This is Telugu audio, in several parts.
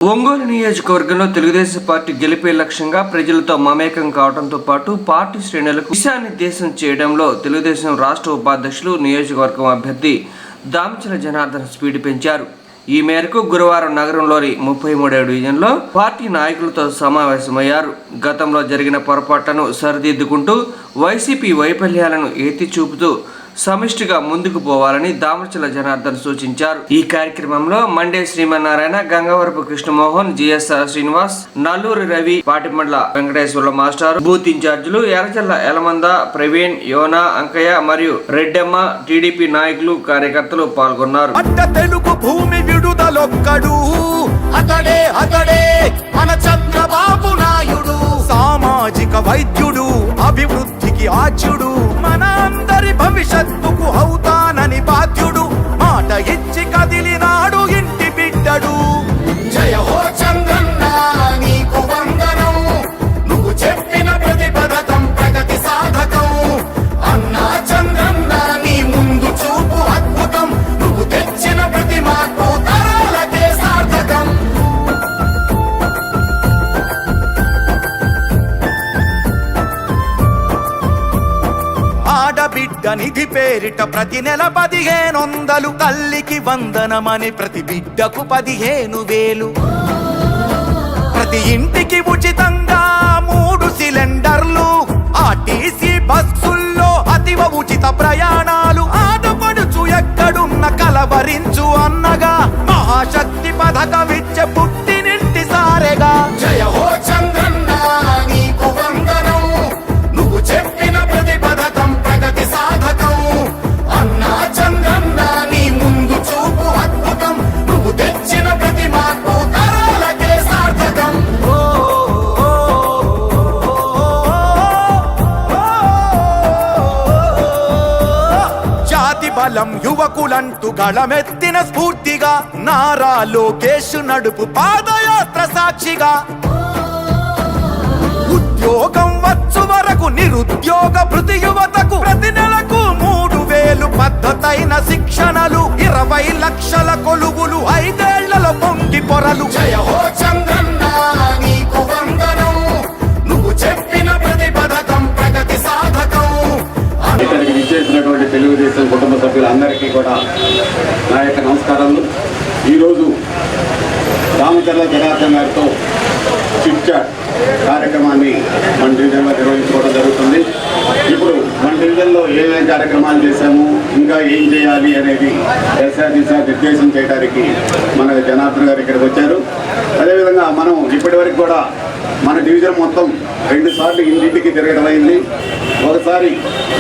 ఒంగోలు నియోజకవర్గంలో తెలుగుదేశం పార్టీ గెలిపే లక్ష్యంగా ప్రజలతో మమేకం కావడంతో పాటు పార్టీ శ్రేణులకు దిశానిర్దేశం చేయడంలో తెలుగుదేశం రాష్ట్ర ఉపాధ్యక్షులు నియోజకవర్గం అభ్యర్థి దామచల జనార్దన్ స్పీడ్ పెంచారు. ఈ మేరకు గురువారం నగరంలోని 33వ డివిజన్లో పార్టీ నాయకులతో సమావేశమయ్యారు. గతంలో జరిగిన పొరపాట్లను సరిదిద్దుకుంటూ వైసీపీ వైఫల్యాలను ఎత్తి చూపుతూ సమిష్టిగా ముందుకు పోవాలని దామచల జనార్దన్ సూచించారు. ఈ కార్యక్రమంలో మండే శ్రీమన్నారాయణ, గంగవరపు కృష్ణమోహన్, జిఎస్ఆర్ శ్రీనివాస్, నల్లూరి రవి, పాటిమండ్ల వెంకటేశ్వర్ల మాస్టారు, బూత్ ఇన్ఛార్జీలు ఎర్రజల్ల ఎలమంద, ప్రవీణ్, యోనా, అంకయ్య మరియు రెడ్డమ్మ, టీడీపీ నాయకులు, కార్యకర్తలు పాల్గొన్నారు. తెలుగు భూమి విడుదలొక్కడు అతడే అతడే మన చంద్రబాబు నాయుడు, సామాజిక వైద్యుడు, అభివృద్ధికి ఆచ్యుడు, మన అందరి భవిష్యత్తుకు అవుతానని బాధ్యుడు, మాట ఇచ్చి కదిలినాడు ఇంటి బిడ్డడు. జయ హో చంద్రన్న నీకు వందనం, నువ్వు చెప్పిన ప్రతి పథకం ప్రగతి సాధకం. అన్నా చంద్రన్న నీ ముందు చూపు అద్భుతం, నువ్వు తెచ్చిన ప్రతి మార్పు తరాలకే సార్థకం. ఆడబిడ్డ నిధి పేరిట ప్రతి నెల 1500, తల్లికి వందనమని ప్రతి బిడ్డకు 15,000, ప్రతి ఇంటికి ఉచితంగా 3 సిలిండర్లు, ఆర్టీసీ బస్సుల్లో అతివ ఉచిత ప్రయాణాలు, ఆడపడుచు ఎక్కడున్న కలవరించు అన్నగా మహాశక్తి పథకమిచ్చే పుట్టినింటి సారెగా. జయ హో చంద్రన్న నీకు వందనం, నువ్వు చెప్పిన ప్రతి పథకం ప్రగతి సాధకం. అన్నా చంద్రన్న నీ ముందు చూపు అద్భుతం, నువ్వు తెచ్చిన ప్రతి మార్పు తరాలకే సార్థకం. జాతి బలం యువకులంటూ గళమెత్తిన స్ఫూర్తిగా, నారా లోకేష్ నడుపు పాదయాత్ర సాక్షిగా, ఉద్యోగం వచ్చు వరకు నిరుద్యోగ భృతి యువతకు ప్రతి నెలకు 3,000 పద్ధతైన శిక్షణలు, 20 లక్షల కొలువులు, 5 ఏళ్లలో పొంగి పొరలు. జయ హో చంద్రన్న నీకు వందనం, నువ్వు చెప్పిన ప్రతి పథకం ప్రగతి సాధకం. ఇక్కడికి విచ్చేసినటువంటి తెలుగుదేశం కుటుంబ సభ్యులందరికీ కూడా నా యొక్క నమస్కారాలు. ఈరోజు దామచల జనార్దన్ గారితో చిట్ చాట్ కార్యక్రమాన్ని మన డివిజన్లో నిర్వహించుకోవడం జరుగుతుంది. ఇప్పుడు మన డివిజన్లో ఏమేమి కార్యక్రమాలు చేశాము, ఇంకా ఏం చేయాలి అనేది దిశా నిర్దేశం చేయడానికి మన జనార్దన్ గారు ఇక్కడికి వచ్చారు. అదేవిధంగా మనం ఇప్పటివరకు కూడా మన డివిజన్ మొత్తం 2 సార్లు ఇంటింటికి తిరగడం అయింది. ఒకసారి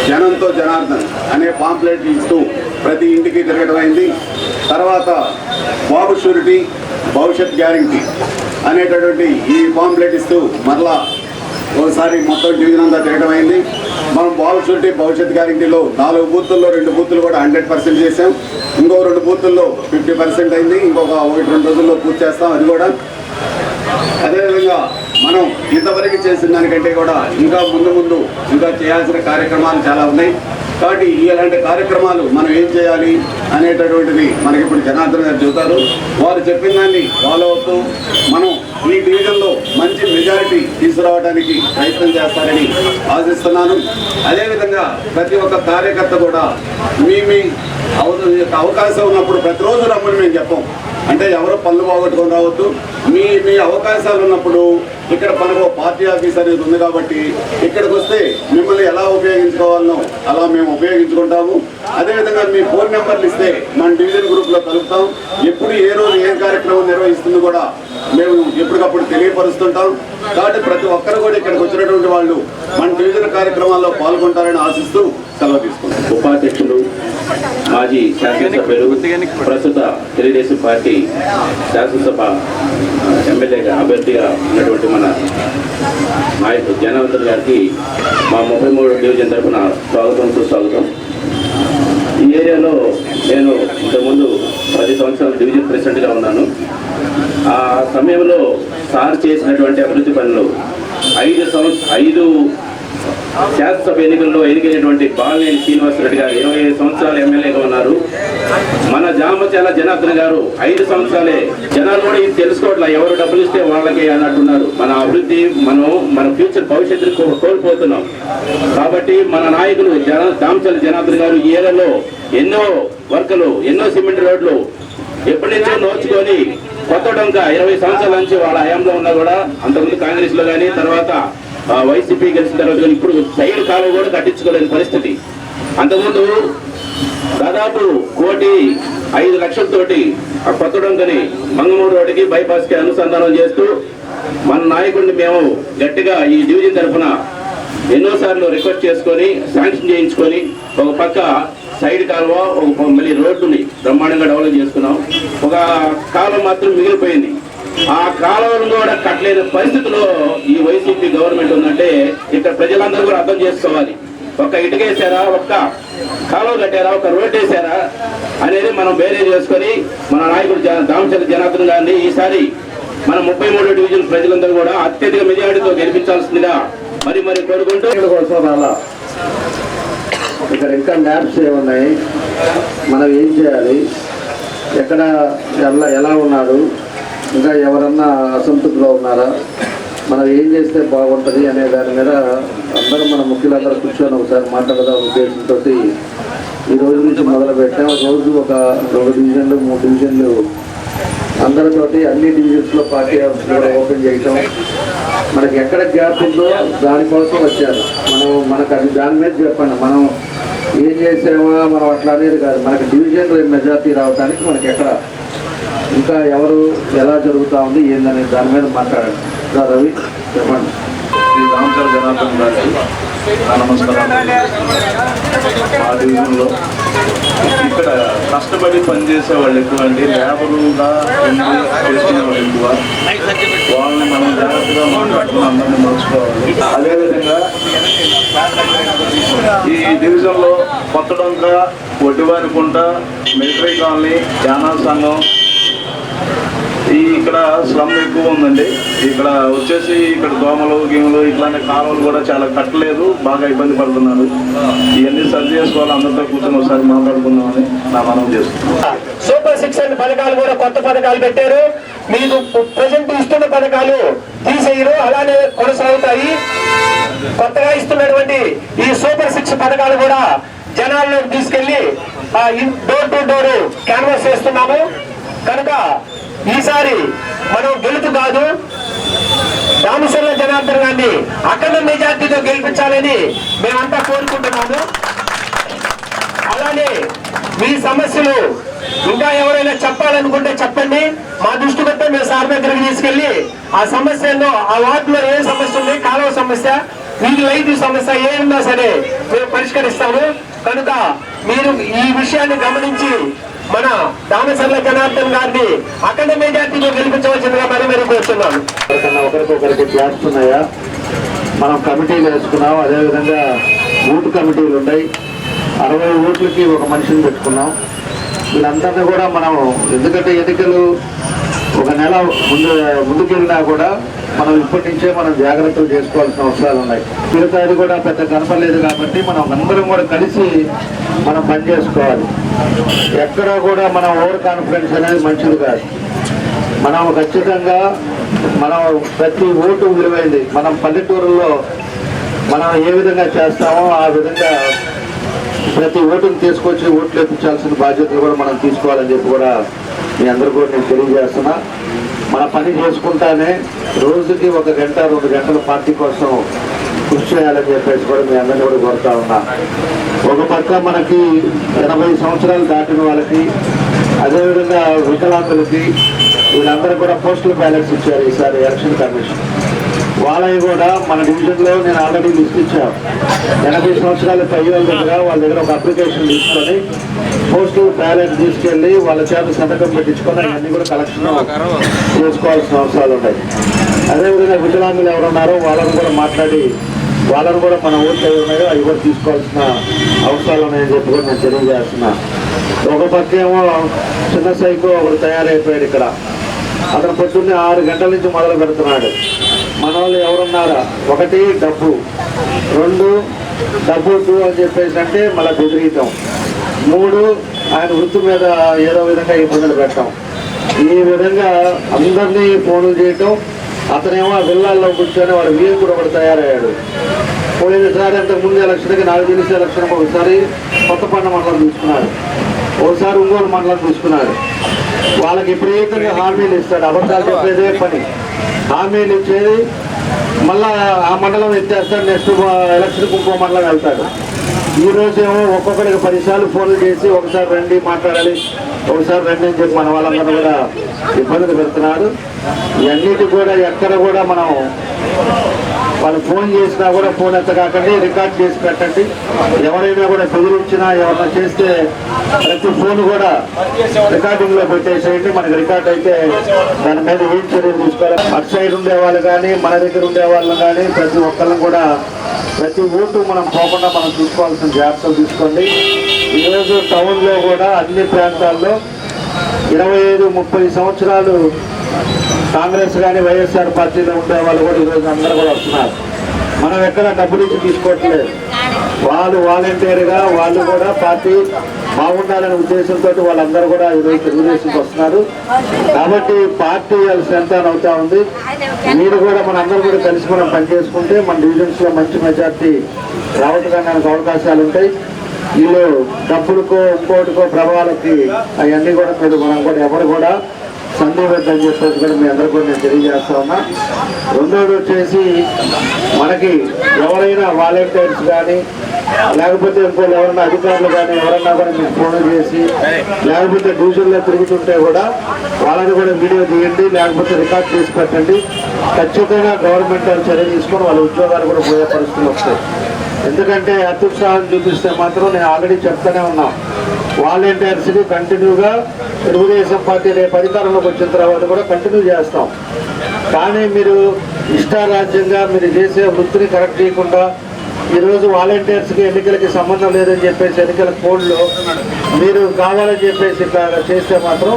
జనంతో జనార్దన్ అనే పాంప్లెట్ ఇస్తూ ప్రతి ఇంటికి తిరగడం అయింది. తర్వాత బాబు షూరిటీ భవిష్యత్ గ్యారంటీ అనేటటువంటి ఈ పాంప్లెట్ ఇస్తూ మరలా ఒకసారి మొత్తం డివిజన్ అంతా తిరగడం అయింది. మనం బాబు షూరిటీ భవిష్యత్ గ్యారంటీలో 4 బూతుల్లో 2 బూతులు కూడా 100% చేసాం. ఇంకో 2 బూతుల్లో 50% అయింది. ఇంకొక 1-2 రోజుల్లో పూర్తి చేస్తాం అది కూడా. అదేవిధంగా మనం ఇంతవరకు చేసిన దానికంటే కూడా ఇంకా ముందు ఇంకా చేయాల్సిన కార్యక్రమాలు చాలా ఉన్నాయి. కాబట్టి ఇలాంటి కార్యక్రమాలు మనం ఏం చేయాలి అనేటటువంటిది మనకి ఇప్పుడు జనార్దన్ గారు చెబుతారు. వారు చెప్పిన దాన్ని ఫాలో అవుతూ మనం ఈ డివిజన్లో మంచి మెజారిటీ తీసుకురావడానికి ప్రయత్నం చేస్తారని ఆశిస్తున్నాను. అదేవిధంగా ప్రతి ఒక్క కార్యకర్త కూడా మీ అవకాశం ఉన్నప్పుడు ప్రతిరోజు రమ్మని మేము చెప్పం. అంటే ఎవరో పనులు పోగొట్టుకొని రావద్దు. మీ అవకాశాలు ఉన్నప్పుడు ఇక్కడ మనకు పార్టీ ఆఫీస్ అనేది ఉంది కాబట్టి ఇక్కడికి వస్తే మిమ్మల్ని ఎలా ఉపయోగించుకోవాలనో అలా మేము ఉపయోగించుకుంటాము. అదేవిధంగా మీ ఫోన్ నెంబర్లు ఇస్తే మన డివిజన్ గ్రూప్లో కలుపుతాం. ఎప్పుడు ఏ రోజు ఏ కార్యక్రమం నిర్వహిస్తుంది కూడా మేము ఎప్పటికప్పుడు తెలియపరుస్తుంటాం. కాబట్టి ప్రతి ఒక్కరు కూడా ఇక్కడికి వచ్చినటువంటి వాళ్ళు మన డివిజన్ కార్యక్రమాల్లో పాల్గొంటారని ఆశిస్తూ సెలవు తీసుకుంటాం. ఉపాధ్యక్షులు, మాజీ శాసనసభ్యులు, ప్రస్తుత తెలుగుదేశం పార్టీ శాసనసభ ఎమ్మెల్యేగా అభ్యర్థిగా ఉన్నటువంటి మన నాయకుడు జనార్దన్ గారికి మా 33వ డివిజన్ తరఫున స్వాగతం సుస్వాగతం. ఈ ఏరియాలో నేను ఇంతకుముందు 10 సంవత్సరాలు డివిజన్ ప్రెసిడెంట్గా ఉన్నాను. ఆ సమయంలో సార్ చేసినటువంటి అభివృద్ధి పనులు 5 శాసనసభ ఎన్నికల్లో ఎన్నికైనటువంటి బాలినేని శ్రీనివాసరెడ్డి గారు 25 సంవత్సరాలు ఎమ్మెల్యేగా ఉన్నారు. మన జామచర్ల జనార్దన్ గారు 5 సంవత్సరాలే. జనాలు కూడా ఇది తెలుసుకోవట్లా, ఎవరు డబ్బులు ఇస్తే వాళ్ళకి అన్నట్టున్నారు. మన అభివృద్ధి మన ఫ్యూచర్ భవిష్యత్తు కోల్పోతున్నాం. కాబట్టి మన నాయకులు జామచర్ల జనార్దన్ గారు ఈ ఏరియాలో ఎన్నో వర్కులు, ఎన్నో సిమెంట్ రోడ్లు ఎప్పటి నుంచో నోచుకొని కొత్త డొంక 20 సంవత్సరాల నుంచి వాళ్ళ హయాంలో ఉన్నా కూడా, అంతకుముందు కాంగ్రెస్ లో కానీ తర్వాత వైసీపీ గెలిచిన తర్వాత కానీ ఇప్పుడు సైడ్ కాలువ కూడా కట్టించుకోలేని పరిస్థితి. అంతకుముందు దాదాపు 1,05,00,000తోటి ఆ కొత్త డొంకని మంగమూడు రోడ్డుకి బైపాస్కి అనుసంధానం చేస్తూ మన నాయకుడిని మేము గట్టిగా ఈ డివిజన్ తరఫున ఎన్నోసార్లు రిక్వెస్ట్ చేసుకొని శాంక్షన్ చేయించుకొని ఒక పక్క సైడ్ కాలువ, ఒక మళ్ళీ రోడ్డుని బ్రహ్మాండంగా డెవలప్ చేసుకున్నాం. ఒక కాలువ మాత్రం మిగిలిపోయింది. ఆ కాలువను కూడా కట్టలేని పరిస్థితిలో ఈ వైసీపీ గవర్నమెంట్ ఉందంటే ఇక్కడ ప్రజలందరూ కూడా అర్థం చేసుకోవాలి. ఒక ఇటుకేసారా, ఒక్క కాలువ కట్టారా, ఒక రోడ్ వేసారా అనేది మనం వేరే చేసుకొని మన నాయకుడు దామచర్ల జనార్దన్ గారిని ఈసారి మన 33 డివిజన్ ప్రజలందరూ కూడా అత్యధిక మెజారిటీతో గెలిపించాల్సిందిగా మరి కోరుకుంటూ కోసం రాలా. ఇక్కడ ఇంకా ల్యాబ్స్ ఏమున్నాయి, మనం ఏం చేయాలి, ఎక్కడ ఎలా ఉన్నారు, ఇంకా ఎవరన్నా అసంతృప్తిలో ఉన్నారా, మనం ఏం చేస్తే బాగుంటుంది అనే దాని మీద అందరూ మన ముఖ్యులందరూ కూర్చొని ఒకసారి మాట్లాడదాం ఉద్దేశంతో ఈ రోజు నుంచి మొదలు పెట్టాం. రోజు ఒక 2 డివిజన్లు 3 డివిజన్లు అందరితోటి అన్ని డివిజన్స్లో పార్టీ ఆఫీస్ కూడా ఓపెన్ చేయటం. మనకి ఎక్కడ గ్యాప్ ఉందో దానికోసం వచ్చారు. మనకు అది దాని మీద చెప్పండి, మనం ఏం చేసామా మనం అట్లా అనేది కాదు. మనకి డివిజన్ మెజార్టీ రావడానికి మనకి ఎక్కడ ఇంకా ఎవరు ఎలా జరుగుతూ ఉంది ఏందనే దాని మీద మాట్లాడండి. రవి చెప్పండి. శ్రీ దామచర్ల జనార్దన్ గారికి నమస్కారం. మా డివిజన్లో ఇక్కడ కష్టపడి పనిచేసే వాళ్ళు ఎక్కువ అండి, లేబరుగా చేసుకునే వాళ్ళు ఎక్కువ. వాళ్ళని మనం జాగ్రత్తగా మాట్లాడుకుని అందరినీ మర్చిపోవాలి. అదేవిధంగా ఈ డివిజన్లో కొత్త డొంక, ఒడ్డివారికుంట, మిలిటరీ కాలనీ, ధ్యానాల సంఘం, ఇక్కడ స్లమ్ ఎక్కువ ఉందండి. ఇక్కడ వచ్చేసి ఇక్కడ దోమలు గీములు ఇట్లాంటి కాలువలు కూడా చాలా కట్టలేదు, బాగా ఇబ్బంది పడుతున్నారు. ఇవన్నీ సరి చేసుకోవాలి, అందరితో కూర్చొని ఒకసారి మాట్లాడుకుందామని నా మనం చేస్తున్నాం. సూపర్ 6 అనే పథకాలు కూడా కొత్త పథకాలు పెట్టారు. మీకు ప్రజెంట్ ఇస్తున్న పథకాలు తీసేయరు, అలానే కొనసాగుతాయి. కొత్తగా ఇస్తున్నటువంటి ఈ సూపర్ 6 పథకాలు కూడా జనాల్లోకి తీసుకెళ్లి డోర్ టు డోర్ క్యాన్వాస్ చేస్తున్నాము. కనుక ఈసారి మనం గెలుపు కాదు, దామచర్ల జనార్దన్ గారిని అఖండ మెజార్టీతో గెలిపించాలని మేమంతా కోరుకుంటున్నాము. అలానే మీ సమస్యలు ఇంకా ఎవరైనా చెప్పాలనుకుంటే చెప్పండి, మా దృష్టి కొట్టే మేము సార్ దగ్గరికి తీసుకెళ్లి ఆ సమస్యల్లో ఆ వార్డులో ఏ సమస్య ఉంది, కాలువ సమస్య, వీధి లైట్ సమస్య ఏమున్నా సరే మేము పరిష్కరిస్తాము. కనుక మీరు ఈ విషయాన్ని గమనించి మన దామచర్ల జనార్దన్ గారిని అఖండ మెజార్టీలో గెలిపించవలసిందిగా మరి కోరుతున్నాను. ఒకరికొకరికి గ్యాప్స్ ఉన్నాయా, మనం కమిటీలు వేసుకున్నాం. అదేవిధంగా బూత్ కమిటీలు ఉన్నాయి. 60 ఓట్లకి ఒక మనిషిని పెట్టుకున్నాం. వీళ్ళందరినీ కూడా మనం, ఎందుకంటే ఎన్నికలు ఒక నెల ముందుకెళ్ళినా కూడా మనం ఇప్పటి నుంచే మనం జాగ్రత్తలు చేసుకోవాల్సిన అవసరాలు ఉన్నాయి. మిగతాది కూడా పెద్ద కనపడలేదు కాబట్టి మనం అందరం కూడా కలిసి మనం పని చేసుకోవాలి. ఎక్కడా కూడా మనం ఓవర్ కాన్ఫిడెన్స్ అనేది మంచిది కాదు. మనం ఖచ్చితంగా మనం ప్రతి ఓటు విలువైంది. మనం పల్లెటూరులో మనం ఏ విధంగా చేస్తామో ఆ విధంగా ప్రతి ఓటును తీసుకొచ్చి ఓట్లు వేయించాల్సిన బాధ్యతలు కూడా మనం తీసుకోవాలని చెప్పి కూడా మీ అందరూ కూడా నేను తెలియజేస్తున్నా. మన పని చేసుకుంటానే రోజుకి 1 గంట 2 గంటల పార్టీ కోసం కృషి చేయాలని చెప్పేసి కూడా మీ అందరినీ కూడా కోరుతా ఉన్నా. ఒక పక్క మనకి 80 సంవత్సరాలు దాటిన వాళ్ళకి, అదేవిధంగా వికలాంగులకి, వీళ్ళందరూ కూడా పోస్టల్ బ్యాలెట్స్ ఇచ్చారు ఈసారి ఎలక్షన్ కమిషన్. వాళ్ళవి కూడా మన డివిజన్లో నేను ఆల్రెడీ లిస్ట్ ఇచ్చాను. 80 సంవత్సరాల పై వాళ్ళ దగ్గర ఒక అప్లికేషన్ తీసుకొని పోస్టల్ బ్యాలెట్ తీసుకెళ్ళి వాళ్ళ చేత సంతకం పెట్టించుకొని అవన్నీ కూడా కలెక్షన్ చేసుకోవాల్సిన అవసరాలు ఉన్నాయి. అదేవిధంగా వికలాంగులు ఎవరున్నారో వాళ్ళని కూడా మాట్లాడి వాళ్ళని కూడా మన ఓట్లు అవి ఉన్నాయో అవి కూడా తీసుకోవాల్సిన అవసరాలు ఉన్నాయని చెప్పి కూడా నేను తెలియజేస్తున్నా. ఒక పక్క ఏమో చిన్న సైకో ఒకరు తయారైపోయాడు ఇక్కడ. అతను పొద్దున్నే 6 గంటల నుంచి మొదలు పెడుతున్నాడు. మన వాళ్ళు ఎవరున్నారా, ఒకటి డబ్బు, 2 డబ్బు అని చెప్పేసి అంటే మళ్ళీ బెదిరియటం. 3 ఆయన వృత్తి మీద ఏదో విధంగా ఇబ్బందులు పెట్టడం. ఈ విధంగా అందరినీ ఫోన్లు చేయటం. అతనేమో విల్లాల్లో కూర్చొని వాడు వీఎం కూడా ఒకటి తయారయ్యాడు. పోయినసారి అంతకుముందు ఎలక్షన్కి నాకు తెలిసి ఎలక్షన్ ఒకసారి కొత్తపండ మండలం తీసుకున్నాడు, ఒకసారి ఒంగోలు మండలం తీసుకున్నాడు. వాళ్ళకి విపరీతంగా హామీలు ఇస్తాడు, అబద్ధాలు చెప్పేదే పని. హామీలు ఇచ్చేది మళ్ళా ఆ మండలం ఎత్తేస్తాడు, నెక్స్ట్ ఎలక్షన్కి ఇంకో మండలం వెళ్తాడు. ఈరోజు ఏమో ఒక్కొక్కరికి 10 సార్లు ఫోన్లు చేసి ఒకసారి రండి మాట్లాడాలి, ఒకసారి రండి అని చెప్పి మన వాళ్ళందరూ కూడా ఇబ్బందులు పెడుతున్నారు. ఇవన్నిటి కూడా ఎక్కడ కూడా మనం వాళ్ళు ఫోన్ చేసినా కూడా ఫోన్ ఎత్తకాకండి, రికార్డ్ చేసి పెట్టండి. ఎవరైనా కూడా బెదిరించినా ఎవరైనా చేస్తే ప్రతి ఫోన్ కూడా రికార్డింగ్లో పెట్టేసేయండి. మనకి రికార్డ్ అయితే దాని మీద ఏం చర్యలు తీసుకోవాలి. అటు సైడ్ ఉండే వాళ్ళు కానీ మన దగ్గర ఉండే వాళ్ళు కానీ ప్రతి ఒక్కరిని కూడా ప్రతి ఓటు మనం పోకుండా మనం చూసుకోవాల్సిన జాగ్రత్తలు తీసుకోండి. ఈరోజు టౌన్లో కూడా అన్ని ప్రాంతాల్లో 25-30 సంవత్సరాలు కాంగ్రెస్ కానీ వైఎస్ఆర్ పార్టీలో ఉండే వాళ్ళు కూడా ఈరోజు అందరూ కూడా వస్తున్నారు. మనం ఎక్కడ డబ్బులు ఇచ్చి తీసుకోవట్లేదు. వాళ్ళు వాలంటీర్గా వాళ్ళు కూడా పార్టీ బాగుండాలనే ఉద్దేశంతో వాళ్ళందరూ కూడా ఈరోజు తెలుగుదేశంకి వస్తున్నారు. కాబట్టి పార్టీ స్ట్రెంత్ అవుతా ఉంది. మీరు కూడా మన అందరూ కూడా కలిసి మనం పనిచేసుకుంటే మన డివిజన్స్లో మంచి మెజార్టీ రావడానికి అవకాశాలు ఉంటాయి. వీళ్ళు డబ్బులకో ఇంకోటికో ప్రభావాలకి అవన్నీ కూడా మీరు మనం కూడా ఎవరు కూడా సందేహిద్దని చెప్పేసి కూడా మీ అందరూ కూడా నేను తెలియజేస్తా ఉన్నా. రెండోది వచ్చేసి మనకి ఎవరైనా వాలంటీర్స్ కానీ లేకపోతే ఇంకోళ్ళు ఎవరైనా అధికారులు కానీ ఎవరైనా కూడా మీకు ఫోన్ చేసి లేకపోతే డివిజన్లో తిరుగుతుంటే కూడా వాళ్ళని కూడా వీడియో తీయండి, లేకపోతే రికార్డ్ చేసి పెట్టండి. ఖచ్చితంగా గవర్నమెంట్ చర్య తీసుకొని వాళ్ళ ఉద్యోగాలు కూడా పోయే పరిస్థితులు వస్తాయి. ఎందుకంటే అత్యుత్సాహం చూపిస్తే మాత్రం నేను ఆల్రెడీ చెప్తూనే ఉన్నా, వాలంటీర్స్ని కంటిన్యూగా తెలుగుదేశం పార్టీ రేపు అధికారంలోకి వచ్చిన తర్వాత కూడా కంటిన్యూ చేస్తాం. కానీ మీరు ఇష్టారాజ్యంగా మీరు చేసే వృత్తిని కరెక్ట్ చేయకుండా ఈరోజు వాలంటీర్స్కి ఎన్నికలకి సంబంధం లేదని చెప్పేసి ఎన్నికల కోడ్లో మీరు కావాలని చెప్పేసి ఇట్లా చేస్తే మాత్రం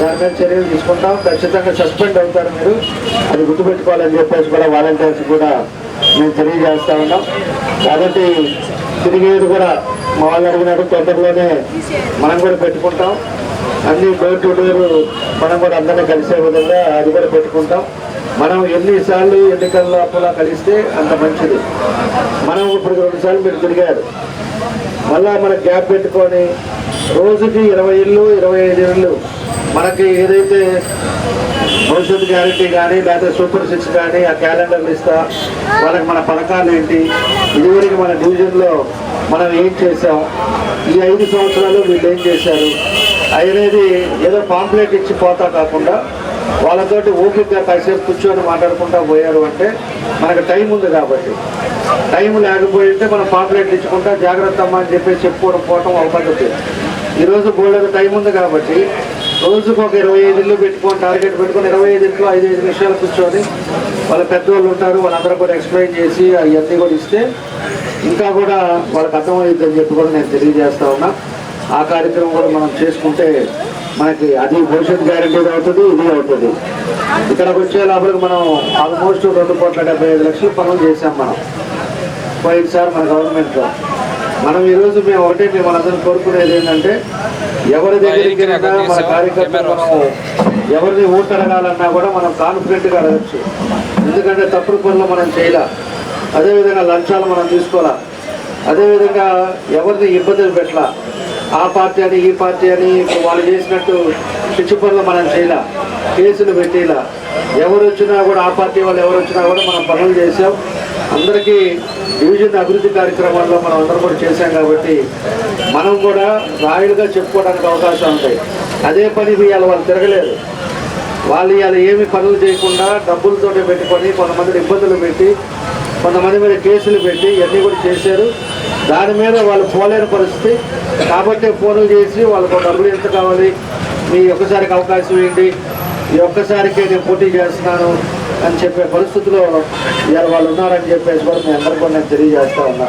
దాని మీద చర్యలు తీసుకుంటాం. ఖచ్చితంగా సస్పెండ్ అవుతారు మీరు, అది గుర్తుపెట్టుకోవాలని చెప్పేసి కూడా వాలంటీర్స్ కూడా మేము తెలియజేస్తా ఉన్నాం. కాబట్టి తిరిగేది కూడా మా వాళ్ళు అడిగినట్టు తొందరలోనే మనం కూడా పెట్టుకుంటాం. అన్ని డోర్ టు డోర్ మనం కూడా అందరినీ కలిసే విధంగా అది కూడా పెట్టుకుంటాం. మనం ఎన్నిసార్లు ఎన్నికల్లో అప్పులా కలిస్తే అంత మంచిది. మనం ఇప్పుడు 2 సార్లు మీరు తిరిగారు, మళ్ళా మనకు గ్యాప్ పెట్టుకొని రోజుకి 20 ఇళ్ళు 25 ఇళ్ళు మనకి ఏదైతే భవిష్యత్తు గ్యారంటీ కానీ లేకపోతే సూపర్ 6 కానీ ఆ క్యాలెండర్లు ఇస్తా వాళ్ళకి మన పథకాలు ఏంటి, ఇదివరకు మన డివిజన్లో మనం ఏం చేసాం, ఈ 5 సంవత్సరాలు వీళ్ళు ఏం చేశారు అనేది ఏదో పాంప్లెట్ ఇచ్చి పోతా కాకుండా వాళ్ళతోటి ఓపికగా కాసేపు కూర్చొని మాట్లాడుకుంటా పోయారు అంటే మనకు టైం ఉంది. కాబట్టి టైం లేకపోయింటే మనం పాంప్లెట్లు ఇచ్చుకుంటా జాగ్రత్త అమ్మా అని చెప్పేసి చెప్పుకోవడం పోవటం అవకాశం. ఈరోజు బోల్డ్ టైం ఉంది కాబట్టి రోజుకు ఒక 25 ఇళ్ళు పెట్టుకొని టార్గెట్ పెట్టుకొని 25 ఇంట్లో 5 నిమిషాలు కూర్చొని వాళ్ళ పెద్దవాళ్ళు ఉంటారు, వాళ్ళందరూ కూడా ఎక్స్ప్లెయిన్ చేసి అవన్నీ కూడా ఇస్తే ఇంకా కూడా వాళ్ళకి అర్థమవుతుంది అని చెప్పి కూడా నేను తెలియజేస్తా ఉన్నా. ఆ కార్యక్రమం కూడా మనం చేసుకుంటే మనకి అది భవిష్యత్ గ్యారంటీ అవుతుంది, ఇది అవుతుంది. ఇక్కడికి వచ్చే లోపలికి మనం ఆల్మోస్ట్ 2,75,00,000 పనులు చేసాం మనం పోయినసారి మన గవర్నమెంట్లో. మనం ఈరోజు మేము ఒకటే మనందరం కోరుకునేది ఏంటంటే ఎవరి దగ్గరికి మన కార్యకర్తలు మనం ఎవరిని ఓటు అడగాలన్నా కూడా మనం కాన్ఫిడెంట్గా అడగచ్చు. ఎందుకంటే తప్పుడు పనులు మనం చేయాల, అదేవిధంగా లంచాలు మనం తీసుకోవాలా, అదేవిధంగా ఎవరిని ఇబ్బందులు పెట్టాల. ఆ పార్టీ అని ఈ పార్టీ అని వాళ్ళు చేసినట్టు పిచ్చి పనులు మనం చేయాల, కేసులు పెట్టేలా. ఎవరు వచ్చినా కూడా ఆ పార్టీ వాళ్ళు ఎవరు వచ్చినా కూడా మనం పనులు చేసాం. అందరికీ డివిజన్ అభివృద్ధి కార్యక్రమాల్లో మనం అందరం కూడా చేశాం. కాబట్టి మనం కూడా రాయుడుగా చెప్పుకోవడానికి అవకాశం ఉంటాయి. అదే పని ఇవాళ వాళ్ళు తిరగలేదు. వాళ్ళు ఇవాళ ఏమి పనులు చేయకుండా డబ్బులతోటి పెట్టుకొని కొంతమందిని ఇబ్బందులు పెట్టి కొంతమంది మీద కేసులు పెట్టి ఇవన్నీ కూడా చేశారు. దాని మీద వాళ్ళు పోలేని పరిస్థితి. కాబట్టి ఫోన్లు చేసి వాళ్ళకు డబ్బులు ఎంత కావాలి, మీ ఒక్కసారికి అవకాశం ఏంటి, ఈ ఒక్కసారికే నేను పోటీ చేస్తున్నాను అని చెప్పే పరిస్థితిలో ఇవాళ వాళ్ళు ఉన్నారని చెప్పేసి కూడా మీ అందరికీ కూడా నేను తెలియజేస్తా ఉన్నా.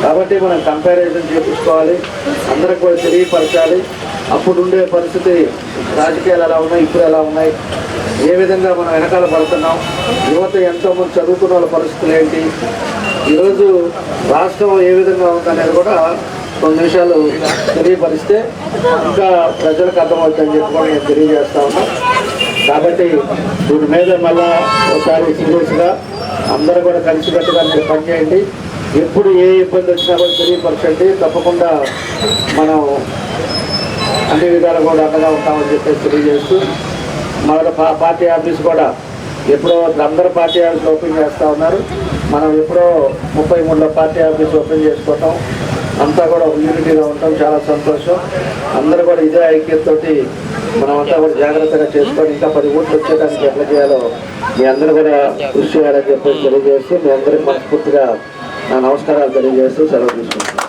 కాబట్టి మనం కంపారిజన్ చేయించుకోవాలి, అందరికి కూడా తెలియపరచాలి. అప్పుడు ఉండే పరిస్థితి రాజకీయాలు ఎలా ఉన్నాయి, ఇప్పుడు ఎలా ఉన్నాయి, ఏ విధంగా మనం వెనకాల పడుతున్నాం, యువత ఎంతోమంది చదువుకున్న వాళ్ళ పరిస్థితులు ఏంటి, ఈరోజు రాష్ట్రం ఏ విధంగా ఉందనేది కూడా 2 నిమిషాలు తెలియపరిస్తే ఇంకా ప్రజలకు అర్థమవుతుందని చెప్పి కూడా నేను తెలియజేస్తా ఉన్నా. కాబట్టి దీని మీద మళ్ళా ఒకసారి సీరియస్గా అందరూ కూడా కలిసికట్టుగా మీరు పనిచేయండి. ఎప్పుడు ఏ ఇబ్బంది వచ్చినా కూడా తెలియపరచండి. తప్పకుండా మనం అన్ని విధాలు కూడా అండగా ఉంటామని చెప్పేసి తెలియజేస్తూ, మన పార్టీ ఆఫీస్ కూడా ఎప్పుడో అందరూ పార్టీ ఆఫీస్ ఓపెన్ చేస్తూ ఉన్నారు. మనం ఎప్పుడో 33లో పార్టీ ఆఫీస్ ఓపెన్ చేసుకోవటం, అంతా కూడా యూనిటీగా ఉంటాం. చాలా సంతోషం. అందరూ కూడా ఇదే ఐక్యతతోటి మనమంతా కూడా జాగ్రత్తగా చేసుకొని ఇంకా 10 ఓట్లు వచ్చేదానికి ఎట్లా చేయాలో మీ అందరూ కూడా కృషి చేయాలని చెప్పేసి తెలియజేస్తూ, మీ అందరికీ మనస్ఫూర్తిగా నా నమస్కారాలు తెలియజేస్తూ సెలవు తీసుకుంటాను.